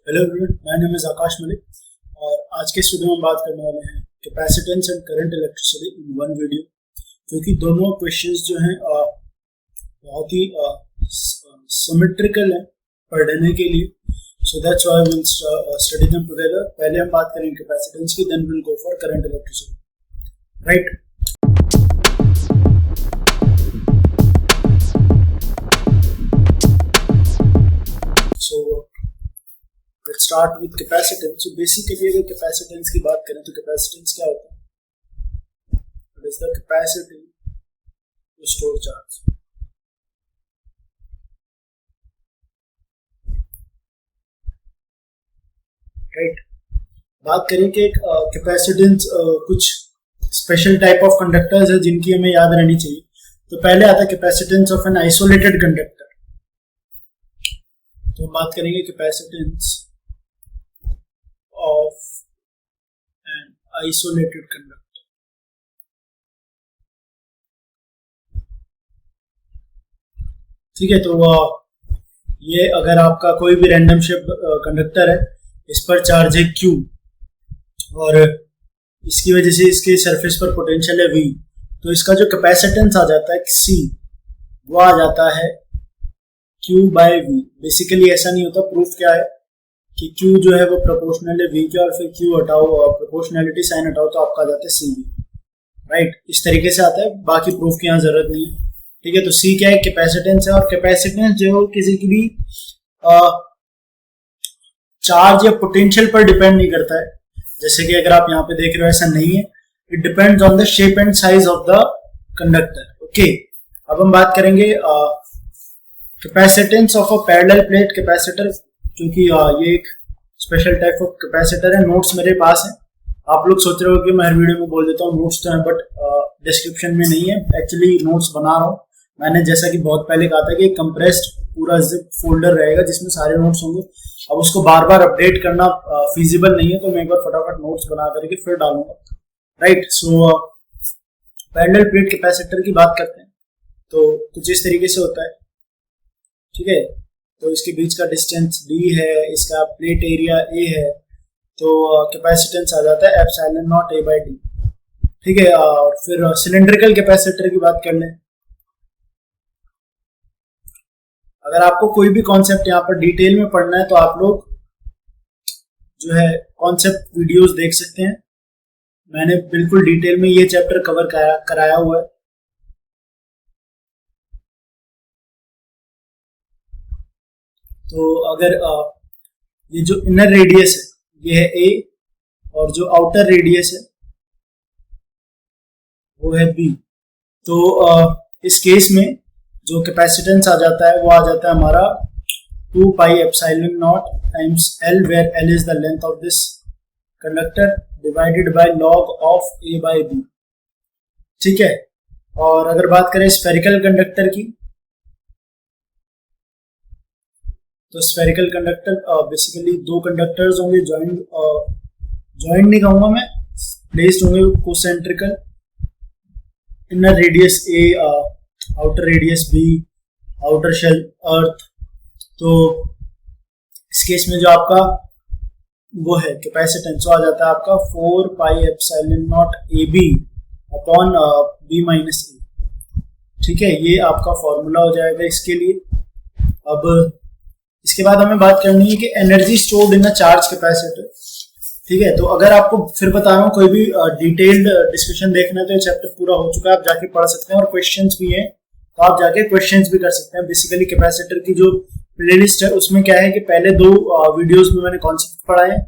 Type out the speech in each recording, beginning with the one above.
Hello everyone, my name is Akash Malik और आज के वीडियो में हम बात करने वाले हैं capacitance and current electricity in one video, क्योंकि दोनों क्वेश्चंस जो हैं बहुत ही सिमेट्रिकल हैं पढ़ने के लिए. So that's why we will study them together. पहले हम बात करेंगे कैपेसिटेंस की, then we will go for current electricity. Right. Let's start with capacitance. So basically अगर capacitance की बात करें तो capacitance क्या होता है? It is the capacity to store charge. Right. बात करें कि capacitance कुछ special type of conductors है जिनकी हमें याद रहनी चाहिए. तो पहले आता है capacitance of an isolated conductor. तो बात करेंगे capacitance of an isolated conductor. ठीक है, तो ये अगर आपका कोई भी रैंडम शेप कंडक्टर है, इस पर चार्ज है Q और इसकी वजह से इसके सरफेस पर पोटेंशियल है V, तो इसका जो कैपेसिटेंस आ जाता है C वो आ जाता है Q बाय V. बेसिकली ऐसा नहीं होता. प्रूफ क्या है कि Q जो है वो प्रोपोर्शनल है V के, और फिर Q हटाओ और प्रोपोर्शनलिटी साइन हटाओ तो आपका आ जाता है CV. राइट, इस तरीके से आता है. बाकी प्रूफ की यहाँ जरूरत नहीं है. ठीक है, तो C क्या है? कैपेसिटेंस है. और कैपेसिटेंस जो है किसी की भी चार्ज या पोटेंशियल पर डिपेंड नहीं करता है. जैसे कि अगर आप यहाँ पे देख रहे हो, ऐसा नहीं है. It depends on the shape and size of the conductor. Okay, अब हम बात करेंगे capacitance of a parallel plate capacitor, क्योंकि ये एक स्पेशल टाइप ऑफ कैपेसिटर है. नोट्स मेरे पास है. आप लोग सोच रहे हो कि मैं हर वीडियो में बोल देता हूँ नोट्स तो है, बट डिस्क्रिप्शन में नहीं है. एक्चुअली नोट्स बना रहा हूँ. मैंने जैसा कि बहुत पहले कहा था कि एक कंप्रेस्ड पूरा जिप फोल्डर रहेगा जिसमें सारे नोट्स होंगे. अब उसको बार बार अपडेट करना फिजिबल नहीं है, तो मैं एक बार फटाफट नोट्स बना करके फिर डालूंगा. Right. So parallel plate capacitor की बात करते हैं तो कुछ इस तरीके से होता है. ठीक है, तो इसके बीच का डिस्टेंस D है, इसका प्लेट एरिया A है, तो कैपेसिटेंस आ जाता है epsilon not A by D. ठीक है, और फिर सिलेंड्रिकल कैपेसिटर की बात कर लें. अगर आपको कोई भी कॉन्सेप्ट यहाँ पर डिटेल में पढ़ना है तो आप लोग जो है कॉन्सेप्ट वीडियोस देख सकते हैं. मैंने बिल्कुल डिटेल में ये चैप्टर कवर कराया हुआ है. तो अगर ये जो इनर रेडियस है ये है A और जो आउटर रेडियस है वो है B, तो इस केस में जो कैपेसिटेंस आ जाता है वो आ जाता है हमारा 2 pi epsilon not times L, where L is the length of this conductor, divided by log of A by B. ठीक है, और अगर बात करें स्फेरिकल कंडक्टर की, तो स्फेरिकल कंडक्टर बेसिकली दो कंडक्टर्स होंगे, जॉइंट नहीं कहूंगा मैं, प्लेस्ड होंगे concentrically. Inner radius A, outer radius B, outer shell earth. तो इस केस में जो आपका वो है कैपेसिटेंस आ जाता है आपका 4 पाई epsilon not AB upon B minus A. ठीक है, ये आपका फॉर्मूला हो जाएगा इसके लिए. अब इसके बाद हमें बात करनी है कि energy stored in a charge capacitor. ठीक है, तो अगर आपको फिर बता रहा हूँ कोई भी डिटेल्ड डिस्कशन देखना है तो ये चैप्टर पूरा हो चुका है, आप जाके पढ़ सकते हैं. और क्वेश्चंस भी हैं तो आप जाके क्वेश्चंस भी कर सकते हैं. बेसिकली कैपेसिटर की जो प्लेलिस्ट है उसमें क्या है कि पहले 2 वीडियोस में मैंने कॉन्सेप्ट पढ़ाए हैं,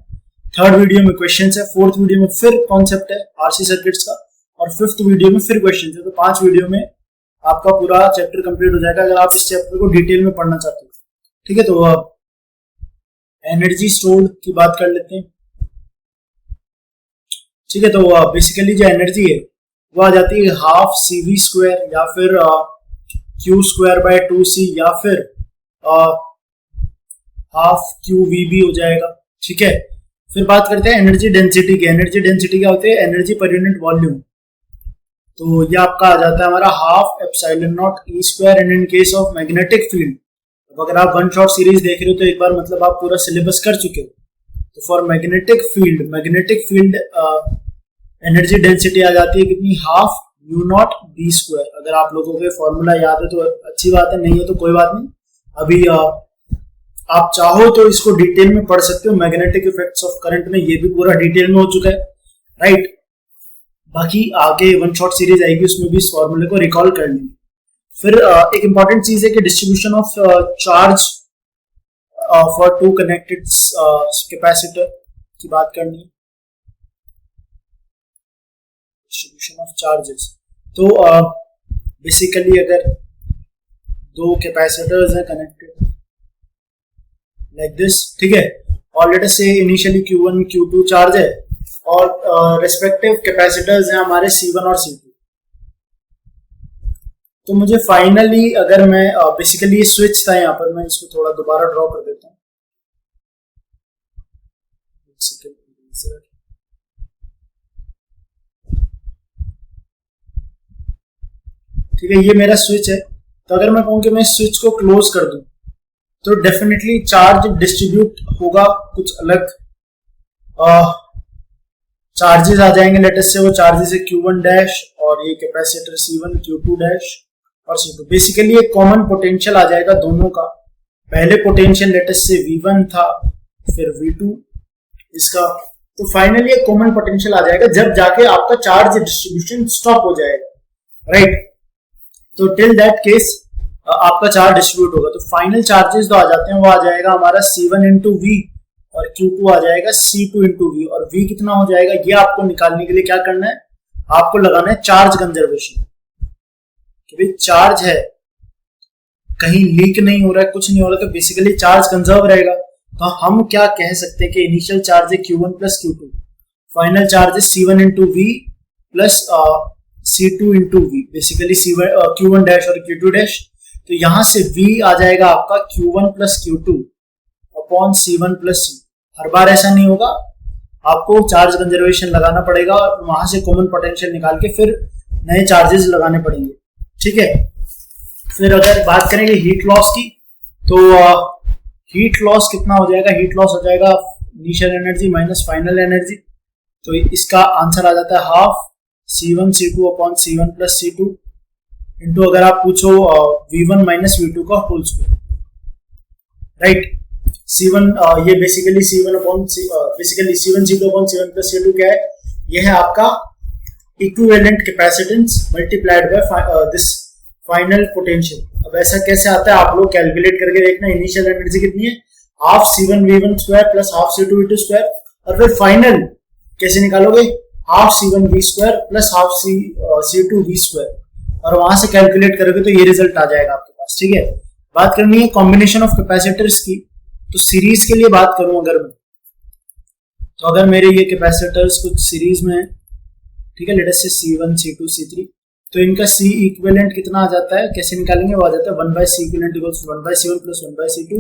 3rd वीडियो में क्वेश्चंस है, 4th वीडियो में फिर कॉन्सेप्ट है आरसी सर्किट्स का, और 5th वीडियो में फिर क्वेश्चंस है. तो 5 वीडियो में आपका पूरा चैप्टर कंप्लीट हो जाएगा अगर आप इस चैप्टर को डिटेल में पढ़ना चाहते हो. ठीक है, तो एनर्जी स्टोर्ड की बात कर लेते हैं. ठीक है, तो बेसिकली जो एनर्जी है वो आ जाती है हाफ CV स्क्वायर या फिर Q स्क्वायर बाय 2C या फिर हाफ QVB हो जाएगा. ठीक है, फिर बात करते हैं एनर्जी डेंसिटी की. एनर्जी डेंसिटी क्या होती है? एनर्जी पर यूनिट वॉल्यूम. तो ये आपका आ जाता है हमारा half epsilon not E square. And in case of magnetic field अगर आप वन शॉट सीरीज देख रहे हो तो एक बार मतलब आप पूरा सिलेबस कर चुके हो। तो for magnetic field energy density आ जाती है कितनी, half mu not B square. अगर आप लोगों को फॉर्मूला याद है तो अच्छी बात है, नहीं है तो कोई बात नहीं। अभी आप चाहो तो इसको डिटेल में पढ़ सकते हो, मैग्नेटिक इफेक्ट्स ऑफ करंट में ये भी पूरा डिटेल में हो चुका है, राइट। बाकी आगे वन शॉट सीरीज आएगी उसमें भी इस फॉर्मूले को रिकॉल कर लेंगे। फिर एक इंपॉर्टेंट चीज है कि distribution of charge for two connected capacitor की बात करनी है, डिस्ट्रीब्यूशन ऑफ चार्जेस। तो बेसिकली अगर दो कैपेसिटर्स हैं कनेक्टेड लाइक दिस, ठीक है, और लेट अस से इनिशियली Q1 Q2 चार्ज है और रेस्पेक्टिव कैपेसिटर्स हैं हमारे C1 और C2। तो मुझे फाइनली अगर मैं बेसिकली ये स्विच था यहाँ पर, मैं इसको थोड़ा दोबारा ड्रॉ कर देता हूँ। ठीक है, ये मेरा स्विच है। तो अगर मैं कहूँ कि मैं स्विच को क्लोज कर दूं तो डेफिनेटली चार्ज डिस्ट्रीब्यूट होगा, कुछ अलग चार्जेस आ जाएंगे। लेटेस्ट से वो चार्जेस है Q1 डैश और ये कैपेसिटर C1 Q2 डैश और C2। बेसिकली एक कॉमन पोटेंशियल आ जाएगा दोनों का। पहले पोटेंशियल लेटेस्ट से V1 था, फिर V2 इसका, तो फाइनली एक कॉमन पोटेंशियल आ जाएगा जब जाके आपका चार्ज डिस्ट्रीब्यूशन स्टॉप हो जाएगा, राइट। तो टिल दैट केस आपका चार्ज डिस्ट्रीब्यूट होगा। तो फाइनल चार्जेस तो आ जाते हैं, वो आ जाएगा हमारा C1 इंटू वी और Q2 आ जाएगा C2 इंटू वी। और V कितना हो जाएगा ये आपको निकालने के लिए क्या करना है, आपको लगाना है चार्ज कंजर्वेशन, कि भाई चार्ज है कहीं लीक नहीं हो रहा है, कुछ नहीं हो रहा, तो बेसिकली चार्ज कंजर्व रहेगा। तो हम क्या कह सकते हैं कि इनिशियल चार्ज है Q1 plus Q2, final charge है C1 into V plus C2 into V, basically Q1 dash और Q2 डैश। तो यहां से V आ जाएगा आपका Q1 plus Q2 upon C1 plus C। हर बार ऐसा नहीं होगा, आपको चार्ज कंजर्वेशन लगाना पड़ेगा और वहां से कॉमन पोटेंशियल निकाल के फिर नए चार्जेस लगाने पड़ेंगे, ठीक है। फिर अगर बात करेंगे हीट लॉस की, तो हीट लॉस कितना हो जाएगा, हीट लॉस हो जाएगा initial energy minus final energy. तो इसका आंसर आ जाता है half C1 C2 upon C1 plus C2 into अगर आप पूछो V1 माइनस V2 का होल स्क्वायर, राइट। C1 ये basically C1 upon basically C1 C2 upon C1 plus C2 क्या है, ये है आपका equivalent capacitance multiplied by this final potential. अब ऐसा कैसे आता है, आप लोग कैलकुलेट करके देखना, इनिशियल एनर्जी कितनी है, half C1 V1 square plus half C2 V2 square, और फिर फाइनल कैसे निकालोगे, half C1 V square plus half C2 V square, और वहां से कैलकुलेट करोगे तो ये रिजल्ट आ जाएगा आपके पास, ठीक है। बात करनी है कॉम्बिनेशन ऑफ कैपेसिटर्स की। तो सीरीज के लिए बात करूं अगर मैं, तो अगर मेरे ये कैपेसिटर्स कुछ सीरीज में है, ठीक है, लेट अस से C1 C2 C3, तो इनका C इक्विवेलेंट कितना आ जाता है, कैसे निकालेंगे, वो आ जाता है 1/C equivalent equals 1/C1 plus 1/C2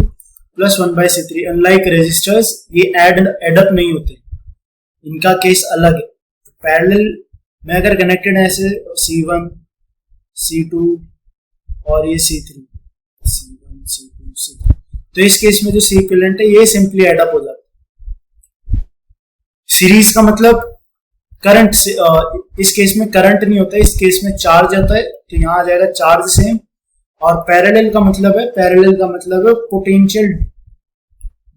plus 1/C3। Unlike resistors ये एड अप नहीं होते, इनका केस अलग है। तो पैरेलल में अगर कनेक्टेड है ऐसे C1 C2 और ये C3 C1 C2 C3, तो इस केस में जो C इक्विवेलेंट है ये सिंपली एड अप हो जाता है। सीरीज का मतलब करंट से, इस केस में करंट नहीं होता है, इस केस में चार्ज होता है, तो यहां आ जाएगा चार्ज सेम। और पैरेलल का मतलब है पोटेंशियल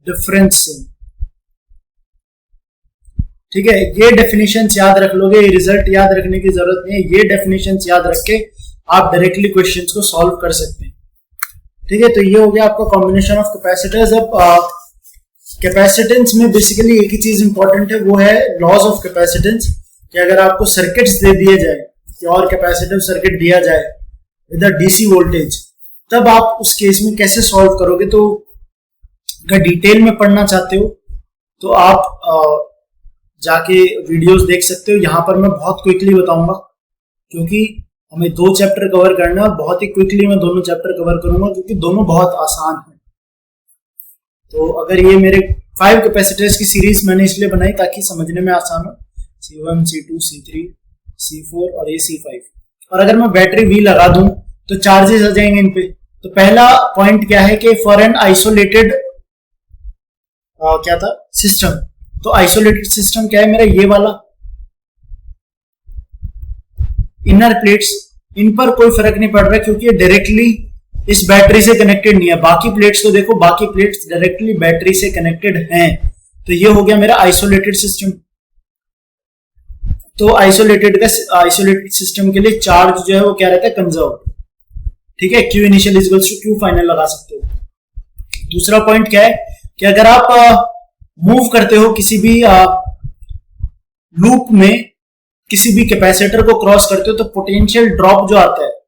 डिफरेंस सेम, ठीक है। ये डेफिनेशंस याद रख लोगे, ये रिजल्ट याद रखने की जरूरत नहीं है, ये डेफिनेशंस याद रख के आप डायरेक्टली क्वेश्चंस को सॉल्व कर सकते हैं, ठीक है। तो ये हो गया आपका कॉम्बिनेशन ऑफ कैपेसिटर्स। अब कैपेसिटेंस में बेसिकली एक ही चीज इंपॉर्टेंट है, वो है लॉज ऑफ कैपेसिटेंस, कि अगर आपको सर्किट्स दे दिए जाए और कैपेसिटिव सर्किट दिया जाए विद अ डीसी वोल्टेज, तब आप उस केस में कैसे सॉल्व करोगे। तो अगर डिटेल में पढ़ना चाहते हो तो आप जाके वीडियोस देख सकते हो, यहाँ पर मैं बहुत क्विकली बताऊंगा क्योंकि हमें 2 चैप्टर कवर करना है, बहुत ही क्विकली मैं दोनों चैप्टर कवर करूंगा क्योंकि दोनों बहुत आसान है। तो अगर ये मेरे 5 कैपेसिटर्स की सीरीज मैंने इसलिए बनाई ताकि समझने में आसान हो, C1 C2 C3 C4 और ये C5। और अगर मैं बैटरी V लगा दूं तो चार्जेस आ जाएंगे इन पे, तो पहला पॉइंट क्या है कि फॉर एन आइसोलेटेड क्या था सिस्टम, तो आइसोलेटेड सिस्टम क्या है मेरा, ये वाला इनर प्लेट्स, इन पर कोई फर्क नहीं पड़ रहा क्योंकि ये डायरेक्टली इस बैटरी से कनेक्टेड नहीं है। बाकी प्लेट्स तो देखो, बाकी प्लेट्स डायरेक्टली बैटरी से कनेक्टेड हैं। तो ये हो गया मेरा आइसोलेटेड सिस्टम। तो आइसोलेटेड सिस्टम के लिए चार्ज जो है वो क्या रहता है, कंजर्व। ठीक है, Q initial is equals to Q final लगा सकते हो। दूसरा पॉइंट क्या है कि अगर आप मूव करते हो किसी भी लूप में, किसी भी कैपेसिटर को क्रॉस करते हो, तो पोटेंशियल ड्रॉप जो आता है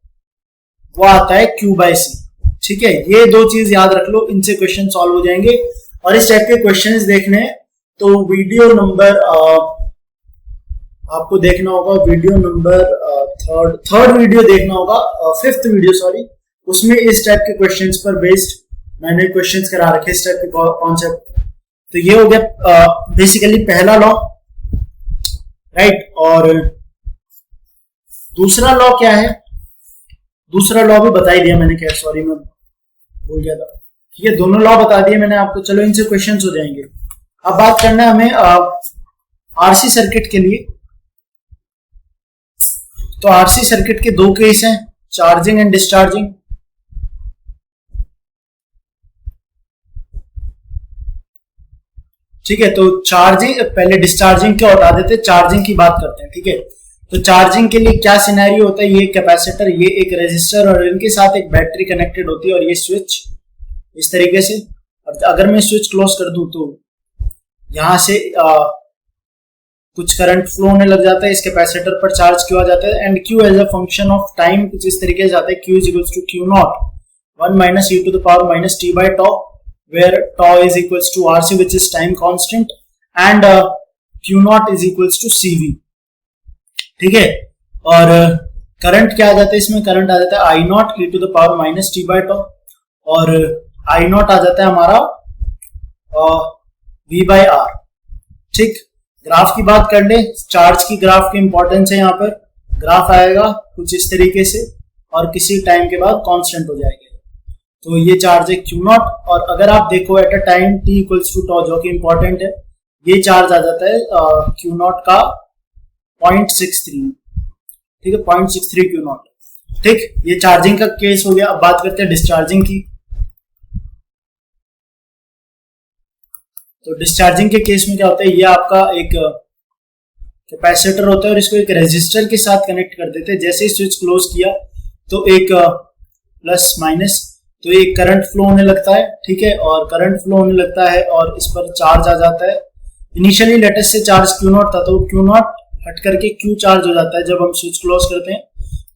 वो आता है Q/C। ठीक है, ये दो चीज याद रख लो, इनसे क्वेश्चन सॉल्व हो जाएंगे। और इस टाइप के क्वेश्चंस देखने तो वीडियो नंबर आपको देखना होगा, वीडियो नंबर थर्ड वीडियो देखना होगा, फिफ्थ वीडियो सॉरी, उसमें इस टाइप के क्वेश्चंस पर बेस्ड मैंने क्वेश्चंस करा रखे इस टाइप के कॉन्सेप्ट। तो ये हो गया बेसिकली पहला लॉ, राइट। और दूसरा लॉ क्या है, दूसरा लॉ भी बता ही दिया मैंने, क्या सॉरी मैं भूल गया था। ठीक है, दोनों लॉ बता दिए मैंने आपको, चलो इनसे क्वेश्चंस हो जाएंगे। अब बात करना है हमें आरसी सर्किट के लिए। तो आरसी सर्किट के दो केस हैं, चार्जिंग एंड डिस्चार्जिंग। ठीक है, तो चार्जिंग पहले डिस्चार्जिंग क्या हटा देते, चार्जिंग की बात करते हैं। ठीक है, तो चार्जिंग के लिए क्या सिनेरियो होता है, ये कैपेसिटर, ये एक रेजिस्टर और इनके साथ एक बैटरी कनेक्टेड होती है और ये स्विच इस तरीके से। और अगर मैं स्विच क्लोज कर दूं तो यहां से कुछ करंट फ्लो होने लग जाता है, इस कैपेसिटर पर चार्ज क्यू आ जाता है and Q as a function of time कुछ इस तरीके से आता है, Q is equals to Q not 1 minus e to the power minus t by tau, where tau is equals to RC which is time constant and Q naught is equals to CV। ठीक है, और current क्या आ जाता है इसमें, current आ जाता है I naught e to the power minus t by tau और I naught आ जाता है हमारा V by R। ठीक, ग्राफ की बात कर ले, चार्ज की ग्राफ की इंपॉर्टेंस है यहाँ पर। ग्राफ आएगा कुछ इस तरीके से और किसी टाइम के बाद कांस्टेंट हो जाएगा। तो ये चार्ज है Q नॉट, और अगर आप देखो at a time t equals to tau जो कि इंपॉर्टेंट है, ये चार्ज आ जाता है Q नॉट का 0.63। ठीक है, 0.63 Q नॉट। ठीक, ये चार्जिंग का केस हो गया। अब बात करते हैं डिस्चार्जिंग की। तो डिस्चार्जिंग के केस में क्या होता है, ये आपका एक कैपेसिटर होता है और इसको एक रेजिस्टर के साथ कनेक्ट कर देते हैं। जैसे ही स्विच क्लोज किया तो एक प्लस माइनस, तो एक करंट फ्लो होने लगता है। ठीक है, और करंट फ्लो होने लगता है और इस पर चार्ज आ जाता है। इनिशियली लेटेस्ट से चार्ज Q नॉट था, तो Q नॉट हट करके Q चार्ज हो जाता है जब हम स्विच क्लोज करते हैं।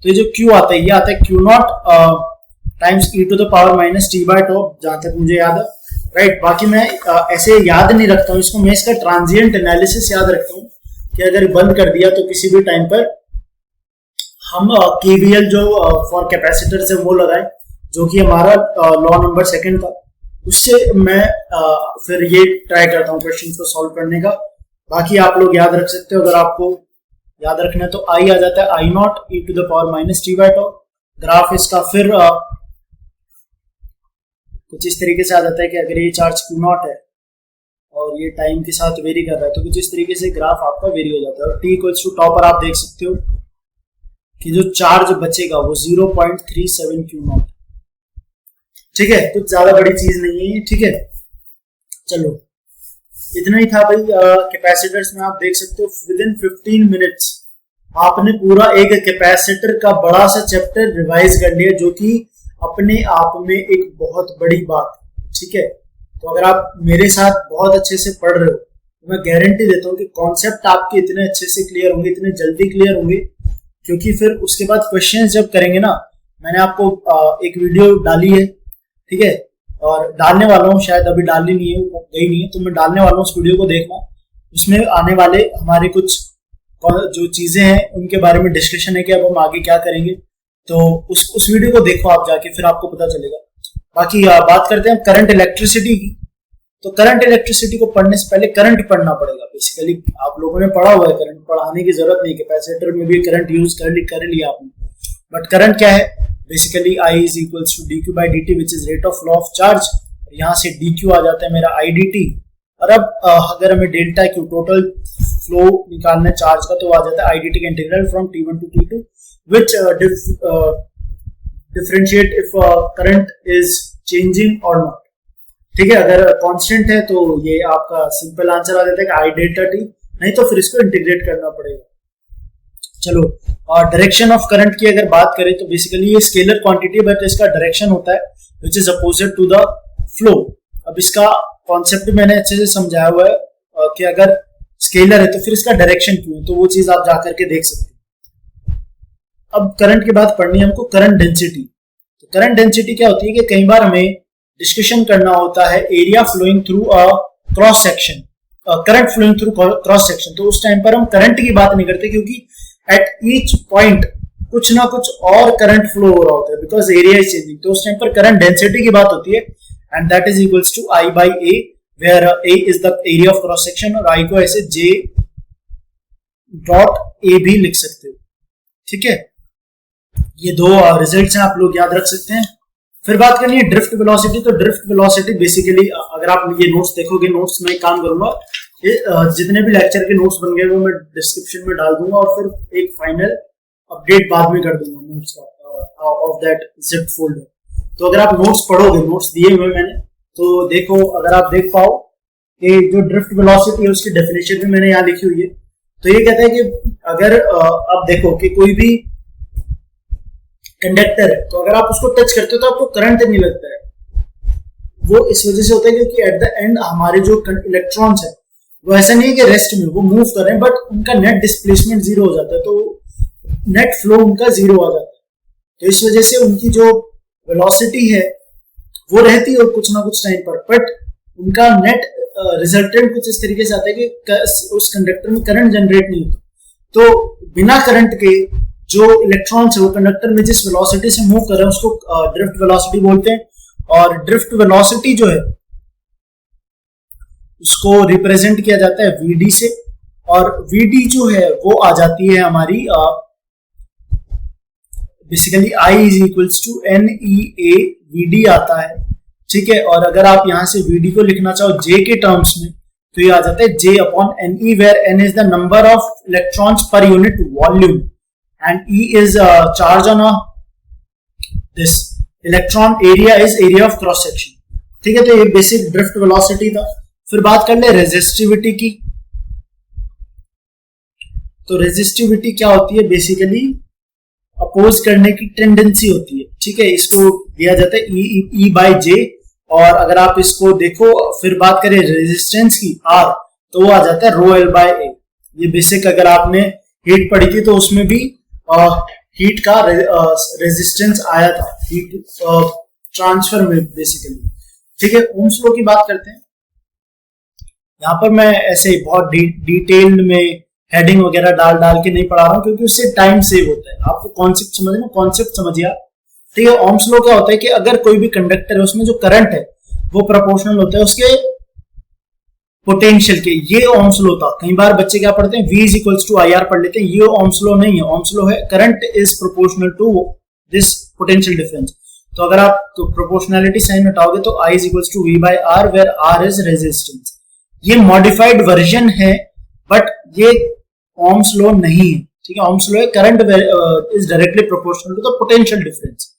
तो ये जो Q आता है, ये आता है Q not times e to the power minus t by tau, जहां तक मुझे याद है, राइट। बाकी मैं ऐसे याद नहीं रखता हूँ इसको, मैं इसका ट्रांजिएंट एनालिसिस याद रखता हूँ कि अगर बंद कर दिया तो किसी भी टाइम पर हम KVL जो फॉर कैपेसिटर से वो लगाए, जो कि हमारा लॉ नंबर सेकंड था, उससे मैं फिर ये ट्राई करता हूँ क्वेश्चन को सॉल्व करने का। बाकी आप लोग याद रख सकते हो, अगर आपको याद रखना है तो I आ जाता है I not e to the power minus t by tau. Graph इसका फिर कुछ इस तरीके से आ जाता है कि अगर ये चार्ज Q नॉट है और ये टाइम के साथ वेरी कर रहा है तो कुछ इस तरीके से ग्राफ आपका वेरी हो जाता है। और t इक्वल्स टू टॉ पर आप देख सकते हो कि जो चार्ज बचेगा वो 0.37 Q नॉट। ठीक है, कुछ ज्यादा बड़ी चीज नहीं है। ठीक है, चलो इतना ही था भाई। कैपेसिटर्स में आप देख सकते हो विद इन 15 मिनट्स आपने पूरा एक कैपेसिटर का बड़ा सा चैप्टर रिवाइज कर लिया, जो कि अपने आप में एक बहुत बड़ी बात। ठीक है, तो अगर आप मेरे साथ बहुत अच्छे से पढ़ रहे हो तो मैं गारंटी देता हूँ कि कॉन्सेप्ट आपके इतने अच्छे से क्लियर होंगे, इतने जल्दी क्लियर होंगे, क्योंकि फिर उसके बाद क्वेश्चंस जब करेंगे ना, मैंने आपको एक वीडियो डाली है, ठीक है, और डालने वाला हूँ, शायद अभी डालनी नहीं है, वो गई नहीं है, तो मैं डालने वाला हूँ उस वीडियो को देखना। उसमें आने वाले हमारे कुछ जो चीजें हैं उनके बारे में डिस्कशन है कि अब हम आगे क्या करेंगे, तो उस वीडियो को देखो आप जाके, फिर आपको पता चलेगा। बाकी बात करते हैं करंट इलेक्ट्रिसिटी की। तो करंट इलेक्ट्रिसिटी को पढ़ने से पहले करंट पढ़ना पड़ेगा। बेसिकली आप लोगों ने पढ़ा हुआ है, करंट पढ़ाने की जरूरत नहीं, कैपेसिटर में भी करंट यूज कर लिया आपने। बट करंट क्या है, basically I is equals to d Q by d t which is rate of flow of charge. यहाँ से डी क्यू आ जाता है मेरा आई डी टी। और अब अगर हमें डेल्टा क्यू टोटल फ्लो निकालना है चार्ज का तो आ जाता है आई डी टी का integral from t one to t two which differentiate if current is changing और नॉट। ठीक है, अगर कांस्टेंट है तो ये आपका सिंपल आंसर आ जाता है कि आई डेल्टा टी, नहीं तो फिर इसको इंटीग्रेट करना पड़ेगा। चलो, और डायरेक्शन ऑफ करंट की अगर बात करें तो बेसिकली ये स्केलर क्वांटिटी बट इसका डायरेक्शन होता है which is opposite to the flow. अब इसका कॉन्सेप्ट मैंने अच्छे से समझाया हुआ है कि अगर स्केलर है तो फिर इसका डायरेक्शन क्यों है, तो वो चीज आप जाकर के देख सकते हैं। अब करंट की बात पढ़नी है हमको, करंट डेंसिटी। तो करंट डेंसिटी क्या होती है कि कई बार हमें डिस्कशन करना होता है area flowing through a cross section, current flowing through cross section, तो उस टाइम पर हम करंट की बात नहीं करते क्योंकि एट ईच पॉइंट कुछ ना कुछ और करंट फ्लो हो रहा होता है बिकॉज एरिया इज चेंजिंग। तो उस टाइम पर करंट डेंसिटी की बात होती है and that is equals to I by A, where A is the area of cross section और आई को ऐसे जे डॉट ए भी लिख सकते हो। ठीक है, ये दो रिजल्ट्स हैं, आप लोग याद रख सकते हैं। फिर बात करनी है ड्रिफ्ट वेलोसिटी। तो ड्रिफ्ट वेलोसिटी बेसिकली अगर आप ये नोट्स देखोगे, नोट्स में काम करूंगा, जितने भी लेक्चर के नोट्स बन गए वो मैं डिस्क्रिप्शन में डाल दूंगा और फिर एक फाइनल अपडेट बाद में कर दूंगा नोट्स का ऑफ दैट जिप फोल्डर। तो अगर आप नोट्स पढ़ोगे, नोट्स दिए हुए मैंने, तो देखो, अगर आप देख पाओ कि जो ड्रिफ्ट वेलोसिटी है उसकी डेफिनेशन भी मैंने यहाँ लिखी हुई है। तो ये कहता है कि अगर आप देखो कि कोई भी कंडक्टर है तो अगर आप उसको टच करते हो तो आपको करंट नहीं लगता है। वो इस वजह से होता है क्योंकि एट द एंड हमारे जो इलेक्ट्रॉन्स है वो ऐसा नहीं है कि रेस्ट में वो मूव कर रहे हैं, बट उनका नेट डिस्प्लेसमेंट जीरो हो जाता है, तो नेट फ्लो उनका जीरो आ जाता है। तो इस वजह से उनकी जो वेलोसिटी है वो रहती है और कुछ ना कुछ टाइम पर, बट उनका नेट रिजल्टेंट कुछ इस तरीके से आता है कि उस कंडक्टर में करंट जनरेट नहीं होता। तो बिना करंट के जो इलेक्ट्रॉन्स है वो कंडक्टर में जिस वेलोसिटी से मूव कर रहे हैं उसको ड्रिफ्ट वेलोसिटी बोलते हैं। और ड्रिफ्ट वेलोसिटी जो है उसको रिप्रेजेंट किया जाता है वीडी से, और वीडी जो है वो आ जाती है हमारी basically I is equals to n e A v d आता है। ठीक है, और अगर आप यहां से वीडी को लिखना चाहो जे के टर्म्स में तो ये आ जाता है J upon n e, where n is the number of electrons per unit volume and E is charge on this electron, area is area of cross section। ठीक है, तो ये बेसिक ड्रिफ्ट वेलोसिटी था। फिर बात कर ले रेजिस्टिविटी की। तो रेजिस्टिविटी क्या होती है, बेसिकली अपोज करने की टेंडेंसी होती है। ठीक है, इसको दिया जाता है E बाई जे, और अगर आप इसको देखो फिर बात करें रेजिस्टेंस की R, तो वो आ जाता है रो एल बाई ए। ये बेसिक अगर आपने हीट पढ़ी थी तो उसमें भी हीट का रेजिस्टेंस आया था, हीट ट्रांसफर में बेसिकली। ठीक है, ओम्स लॉ की बात करते हैं। यहाँ पर मैं ऐसे बहुत डिटेल्ड में हेडिंग वगैरह डाल के नहीं पढ़ा रहा हूँ क्योंकि उससे टाइम सेव होता है। आपको कॉन्सेप्ट समझना, कॉन्सेप्ट समझिए। ठीक है, ओम्स लॉ क्या होता है कि अगर कोई भी कंडक्टर है उसमें जो करंट है वो प्रोपोर्शनल होता है उसके पोटेंशियल के। ये ओम्स लॉ था। कई बार बच्चे क्या पढ़ते हैं, V is equals to I R पढ़ लेते हैं। ये ओम्स लॉ नहीं है। ओम्स लॉ है current is proportional to this potential difference. तो अगर आप प्रोपोर्शनैलिटी साइन हटाओगे तो I is equals to V by R, where R is resistance. ये मॉडिफाइड वर्जन है बट ये ओम्स लॉ नहीं है। ठीक है, ओम्स लॉ है current is directly proportional to the potential difference.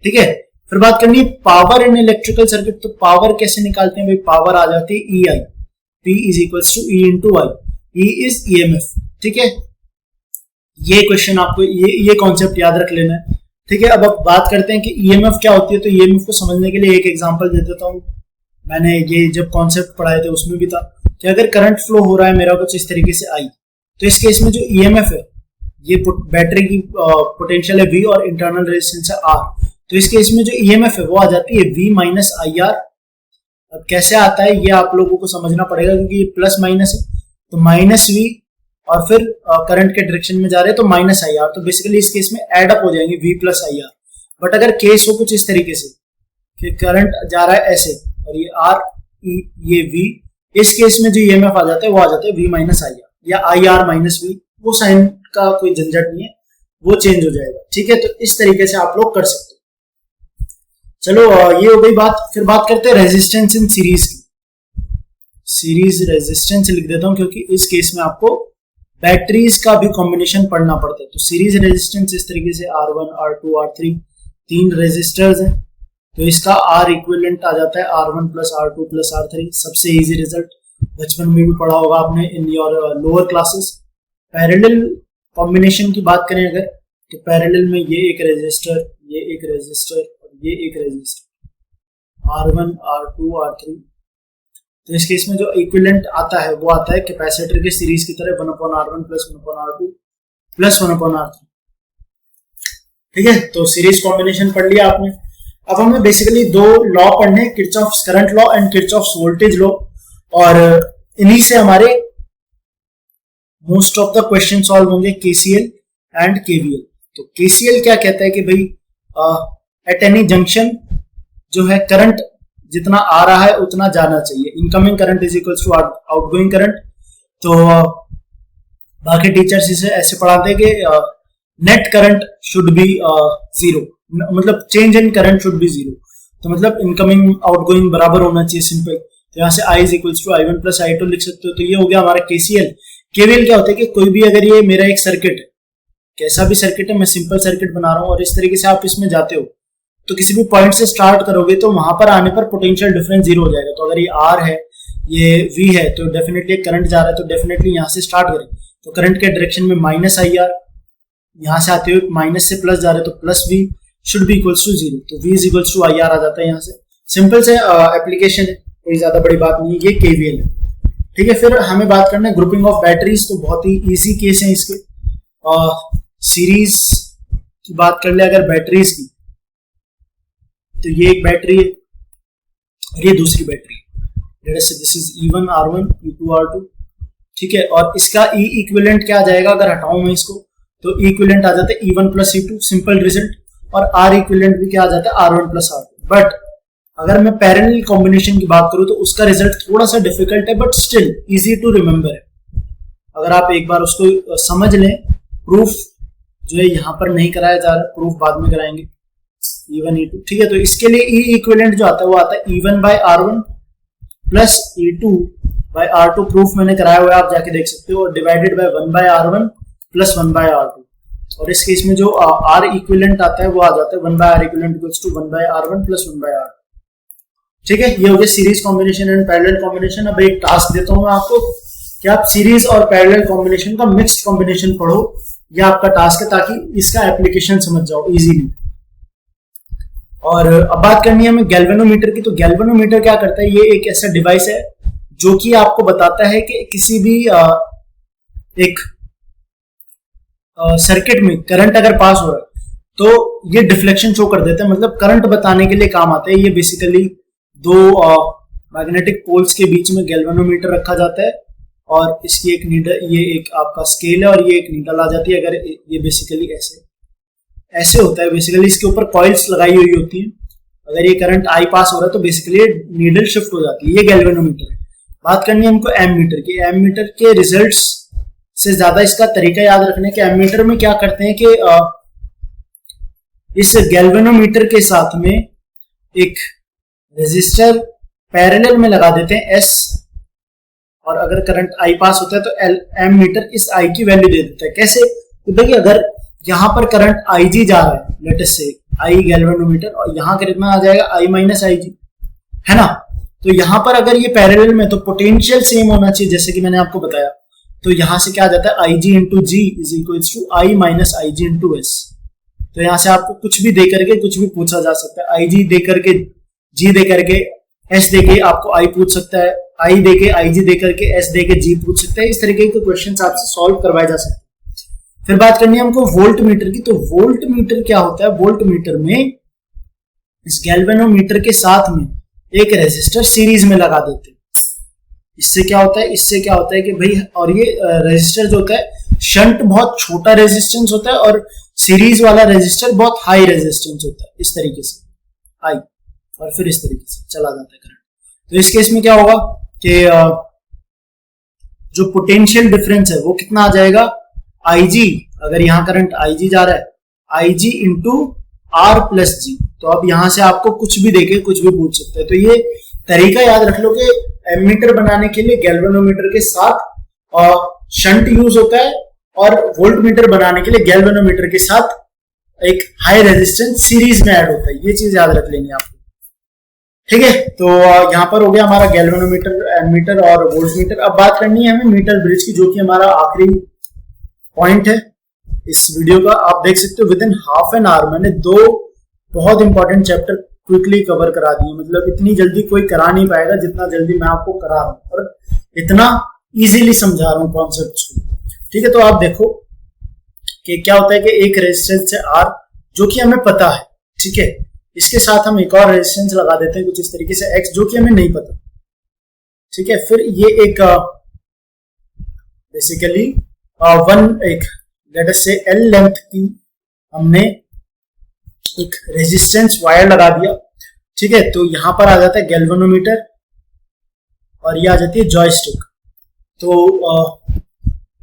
ठीक है, फिर बात करनी है पावर इन इलेक्ट्रिकल सर्किट। तो पावर कैसे निकालते हैं भाई, पावर आ जाती है E I, P is equals to E into I। E is EMF। ठीक है, ये क्वेश्चन आपको ये कॉन्सेप्ट याद रख लेना है। ठीक है, अब बात करते हैं कि EMF क्या होती है। तो EMF को समझने के लिए एक एग्जांपल दे देता हूँ। मैंने ये जब कॉन्सेप्ट पढ़ाए थे उसमें भी था कि अगर करंट फ्लो हो रहा है मेरा कुछ इस तरीके से I, तो इस केस में जो EMF है ये बैटरी की पोटेंशियल है V और इंटरनल रेजिस्टेंस है R। तो इस केस में जो EMF है वो आ जाती है V माइनस आई आर। अब कैसे आता है ये आप लोगों को समझना पड़ेगा क्योंकि ये प्लस माइनस है, तो माइनस V और फिर करंट के डायरेक्शन में जा रहे हैं तो माइनस आई आर। तो बेसिकली इस केस में एड अप हो जाएंगे V plus I R. But अगर केस हो कुछ इस तरीके से कि करंट जा रहा है ऐसे और ये R ये V, इस केस में जो EMF आ जाता है वो आ जाता है V माइनस आई आर या आई आर माइनस V। वो साइन का कोई झंझट नहीं है, वो चेंज हो जाएगा। ठीक है, तो इस तरीके से आप लोग कर सकते हो। चलो ये हो गई बात। फिर बात करते हैं रेजिस्टेंस इन सीरीज की। सीरीज रेजिस्टेंस लिख देता हूं क्योंकि इस केस में आपको बैटरीज का भी कॉम्बिनेशन पढ़ना पड़ता है। तो सीरीज रेजिस्टेंस इस तरीके से R1 R2 R3 तीन रेजिस्टर्स हैं, तो इसका R इक्विवेलेंट आ जाता है R1 plus R2 plus R3। सबसे इजी रिजल्ट, बचपन में भी पढ़ा होगा आपने in your lower classes. Parallel combination की बात करें अगर, तो पैरेलल में ये एक रेजिस्टर, ये एक रेजिस्टर और ये एक रेजिस्टर, R1 R2 R3। तो इस केस में जो इक्विवेलेंट आता है वो आता है कैपेसिटर के सीरीज की तरह 1/R1 plus 1/R2 plus 1/R3। ठीक है, तो सीरीज कॉम्बिनेशन पढ़ लिया आपने। अब हमें बेसिकली दो लॉ पढ़ने, Kirchhoff's current law and Kirchhoff's voltage law, और इन्हीं से हमारे most of the question solve होंगे, केसीएल एंड केवीएल। तो केसीएल क्या कहता है कि भाई एट एनी जंक्शन जो है करंट जितना आ रहा है उतना जाना चाहिए, incoming current is equals to outgoing current. तो बाकी टीचर्स इसे ऐसे पढ़ाते हैं कि net current should be zero, मतलब change in current should be zero. तो मतलब इनकमिंग आउटगोइंग बराबर होना चाहिए, सिंपल। तो यहाँ से I is equals to I1 plus I2 लिख सकते हो। तो ये हो गया हमारा केसीएल। केवीएल क्या होता है कि कोई भी अगर ये मेरा एक सर्किट है, कैसा भी सर्किट है, मैं सिंपल सर्किट बना रहा हूं और इस तरीके से आप इसमें जाते हो, तो किसी भी पॉइंट से स्टार्ट करोगे तो वहां पर आने पर पोटेंशियल डिफरेंस जीरो हो जाएगा। तो अगर ये R है, ये V है, तो डेफिनेटली करंट जा रहा है, तो डेफिनेटली यहाँ से स्टार्ट करें तो करंट के डायरेक्शन में माइनस IR, यहाँ से आते हुए माइनस से प्लस जा रहे हैं तो plus V should be equals to zero. तो V is equals to IR आ जाता है। यहाँ से सिंपल से एप्लीकेशन है, कोई ज्यादा बड़ी बात नहीं है। ये केवीएल है। ठीक है, फिर हमें बात करना है ग्रुपिंग ऑफ बैटरीज। तो बहुत ही इजी केस है इसके। सीरीज की बात कर ले अगर बैटरीज की, तो ये एक बैटरी है और ये दूसरी बैटरी है। This is E1 R1 E2 R2। ठीक है, और इसका E इक्विवेलेंट क्या आ जाएगा अगर हटाऊं मैं इसको, तो E इक्विवेलेंट आ जाता है E1 plus E2, simple result. और R इक्विवेलेंट भी क्या आ जाता है R1 प्लस R2। बट अगर मैं पैरेलल कॉम्बिनेशन की बात करूं तो उसका रिजल्ट थोड़ा सा डिफिकल्ट है, but still easy to remember है। अगर आप एक बार उसको समझ लें, प्रूफ जो है यहाँ पर नहीं कराया जा रहा, प्रूफ बाद में कराएंगे। E1 E2, ठीक है। तो इसके लिए E इक्विवेलेंट जो आता है वो आता है E1 bye R1 plus E2 bye R2। Proof मैंने कराया हुआ है, आप जाके देख सकते हो। और divided by 1 by R1 plus 1 by R2। और इस केस में जो R इक्विवेलेंट आता है वो आ जाता है 1 by R equivalent equals to 1 by R1 plus 1 by R। ठीक है, ये हो गया series combination and parallel combination. अब एक टास्क देता हूं मैं आपको कि आप सीरीज और पैरेलल कॉम्बिनेशन का मिक्स्ड कॉम्बिनेशन पढ़ो। यह आपका टास्क है ताकि इसका एप्लीकेशन समझ जाओ इजीली। और अब बात करनी है हमें गैल्वेनोमीटर की। तो गैल्वेनोमीटर क्या करता है, ये एक ऐसा डिवाइस है जो कि आपको बताता है कि किसी भी एक सर्किट में करंट अगर पास हो रहा है तो ये डिफ्लेक्शन शो कर देता है, मतलब करंट बताने के लिए काम आता है। ये बेसिकली दो मैग्नेटिक पोल्स के बीच में गैल्वेनोमीटर रखा जाता है और इसकी एक नीडल, ये एक आपका स्केल है और ये एक नीडल आ जाती है। अगर ये बेसिकली ऐसे होता है, बेसिकली इसके ऊपर कॉइल्स लगाई हुई होती हैं। अगर ये करंट I पास हो रहा है तो बेसिकली नीडल शिफ्ट हो जाती है। ये गैल्वेनोमीटर है। बात करनी है हमको एमीटर की। एमीटर के रिजल्ट्स से ज्यादा इसका तरीका याद रखने के, एमीटर में क्या करते हैं कि इस गैल्वेनोमीटर के साथ में एक रेजिस्टर पैरेलल में लगा देते हैं S, और अगर करंट I पास होता है तो एमीटर इस I की वैल्यू दे देता है। कैसे, तो देखिए अगर यहां पर करंट IG जा रहा है, लेट अस से I गैल्वेनोमीटर, और यहां कितना आ जाएगा I माइनस IG, है ना। तो यहां पर अगर ये पैरेलल में तो पोटेंशियल सेम होना चाहिए, जैसे कि मैंने आपको बताया। तो यहां से क्या आ जाता है IG into G is equals to I minus IG into S। तो यहां से आपको कुछ भी दे करके कुछ भी पूछा जा सकता है। IG दे करके, G दे करके, S दे के आपको I पूछ सकता है, I दे के IG दे करके, S दे के G पूछ सकता है। इस तरीके के क्वेश्चंस आपसे सॉल्व करवाए जा सकते हैं। फिर बात करनी है हमको वोल्ट मीटर की। तो वोल्ट मीटर क्या होता है, वोल्ट मीटर में इस गैल्वेनोमीटर के साथ में एक रेजिस्टर सीरीज में लगा देते हैं। इससे क्या होता है कि भाई, और ये रेजिस्टर जो होता है शंट बहुत छोटा रेजिस्टेंस होता है और सीरीज वाला रेजिस्टर बहुत हाई रेजिस्टेंस होता है। इस तरीके से I, और फिर इस तरीके से चला जाता है करंट। तो इस केस में क्या होगा कि जो पोटेंशियल डिफरेंस है वो कितना आ जाएगा, IG, अगर यहां करंट IG जा रहा है, IG into R plus G। तो अब यहाँ से आपको कुछ भी देके कुछ भी पूछ सकते हैं। तो ये तरीका याद रख लो कि एमीटर बनाने के लिए गैल्वेनोमीटर के साथ शंट यूज होता है और वोल्टमीटर बनाने के लिए गैल्वेनोमीटर के साथ एक हाई रेजिस्टेंस सीरीज में ऐड होता है। ये चीज याद रख लेंगे आपको, ठीक है। तो यहाँ पर हो गया हमारा गैल्वेनोमीटर, एमीटर और वोल्टमीटर। अब बात करनी है हमें मीटर ब्रिज की, जो कि हमारा आखिरी पॉइंट है इस वीडियो का। आप देख सकते हो with in half an hour मैंने 2 बहुत इंपॉर्टेंट चैप्टर क्विकली कवर करा दिए। मतलब इतनी जल्दी कोई करा नहीं पाएगा जितना जल्दी मैं आपको करा रहा हूं और इतना इजीली समझा रहा हूं कॉन्सेप्ट्स को, ठीक है। तो आप देखो कि क्या होता है कि एक रेजिस्टेंस है R जो कि हमें पता है, ठीक है। इसके साथ हम एक और रेजिस्टेंस लगा देते हैं कुछ इस तरीके से X, जो कि हमें नहीं पता, ठीक है। फिर ये एक बेसिकली एक लेट अस से L लेंथ की हमने एक रेजिस्टेंस वायर लगा दिया, ठीक है। तो यहां पर आ जाता है गैल्वेनोमीटर और ये आ जाती है जॉयस्टिक। तो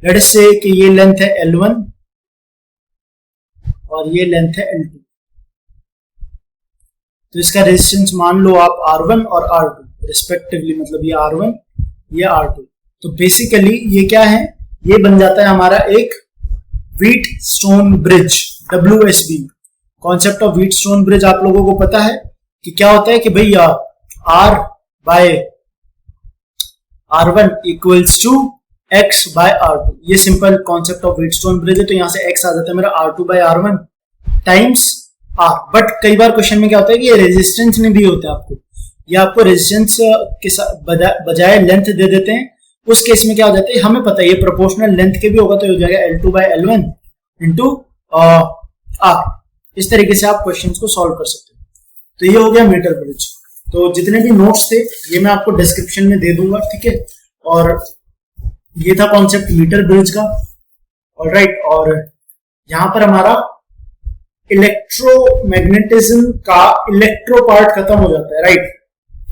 लेट अस से कि ये लेंथ है L1 और ये लेंथ है L2। तो इसका रेजिस्टेंस मान लो आप R1 और R2 रिस्पेक्टिवली, मतलब ये R1 ये R2। तो बेसिकली ये क्या है, ये बन जाता है हमारा एक Wheatstone bridge, WSB। Concept of Wheatstone bridge आप लोगों को पता है कि क्या होता है कि भाई R by R1 equals to X by R2। ये simple concept of Wheatstone bridge है। तो यहां से X आ जाता है मेरा R2 bye R1 times R। But कई बार क्वेश्चन में क्या होता है कि ये रेजिस्टेंस नहीं दी होता है आपको, ये आपको रेजिस्टेंस के बजाय लेंथ दे देते हैं। उस केस में क्या हो जाता है, हमें पता है ये प्रोपोर्शनल लेंथ के भी होगा, तो हो जाएगा L2 bye L1 into R। इस तरीके से आप क्वेश्चंस को सॉल्व कर सकते हो। तो ये हो गया मीटर ब्रिज। तो जितने भी नोट्स थे ये मैं आपको डिस्क्रिप्शन में दे दूंगा, ठीक है। और ये था कॉन्सेप्ट मीटर ब्रिज का, ऑलराइट। और यहां पर हमारा इलेक्ट्रोमैग्नेटिज्म का इलेक्ट्रो पार्ट खत्म हो जाता है, राइट,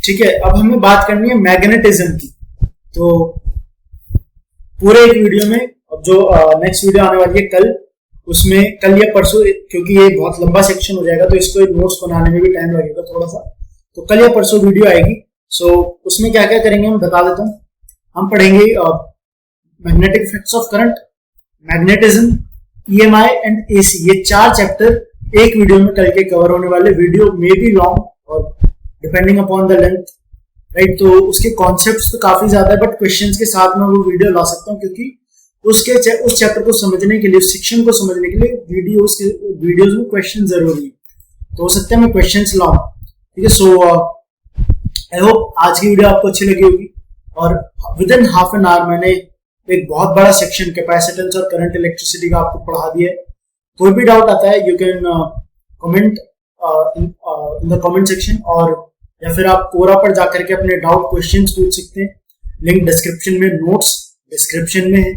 ठीक है। अब हमें बात करनी है मैग्नेटिज्म की। तो पूरे एक वीडियो में, अब जो नेक्स्ट वीडियो आने वाली है कल, उसमें कल या परसों, क्योंकि ये बहुत लंबा सेक्शन हो जाएगा तो इसको नोट्स बनाने में भी टाइम लगेगा थोड़ा सा, तो कल या परसों वीडियो आएगी। सो उसमें क्या क्या करेंगे मैं बता देता हूँ। हम पढ़ेंगे magnetic effects of current, magnetism, EMI and AC। ये 4 चैप्टर एक वीडियो में कल के कवर होने वाले। वीडियो में बी लॉन्ग और depending upon the length, right. तो उसके कॉन्सेप्ट्स तो काफी ज्यादा है, बट क्वेश्चंस के साथ में वो वीडियो ला सकता हूँ, क्योंकि उस चैप्टर को समझने के लिए, उस सेक्शन को समझने के लिए वीडियोस में क्वेश्चन जरूरी है। तो हो सकता है मैं क्वेश्चंस लाऊं, ठीक है। सो आई होप आज की वीडियो आपको अच्छी लगी होगी। और with in half an hour मैंने एक बहुत बड़ा सेक्शन कैपेसिटेंस और करंट इलेक्ट्रिसिटी का आपको पढ़ा दिया है। कोई भी डाउट आता है you can comment in the comment section, और या फिर आप कोरा पर जाकर के अपने डाउट क्वेश्चंस पूछ सकते हैं। लिंक डिस्क्रिप्शन में, नोट्स डिस्क्रिप्शन में है।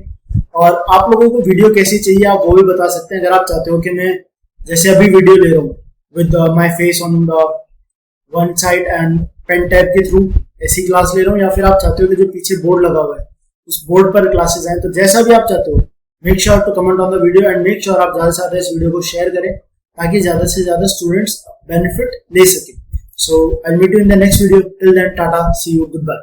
और आप लोगों को वीडियो कैसी चाहिए आप वो भी बता सकते हैं। अगर आप चाहते हो कि मैं जैसे अभी वीडियो ले रहा हूँ with my face on the one side and pen tab के थ्रू ऐसी क्लास ले रहा हूँ, या फिर आप चाहते हो कि जो पीछे बोर्ड लगा हुआ है उस बोर्ड पर क्लासेस आए, तो जैसा भी आप चाहते हो make sure to comment on the video and make sure आप ज्यादा से ज्यादा इस वीडियो को शेयर करें ताकि ज्यादा से ज्यादा स्टूडेंट्स बेनिफिट ले सके। So I will meet you in the next video. Till then tata, see you, good bye.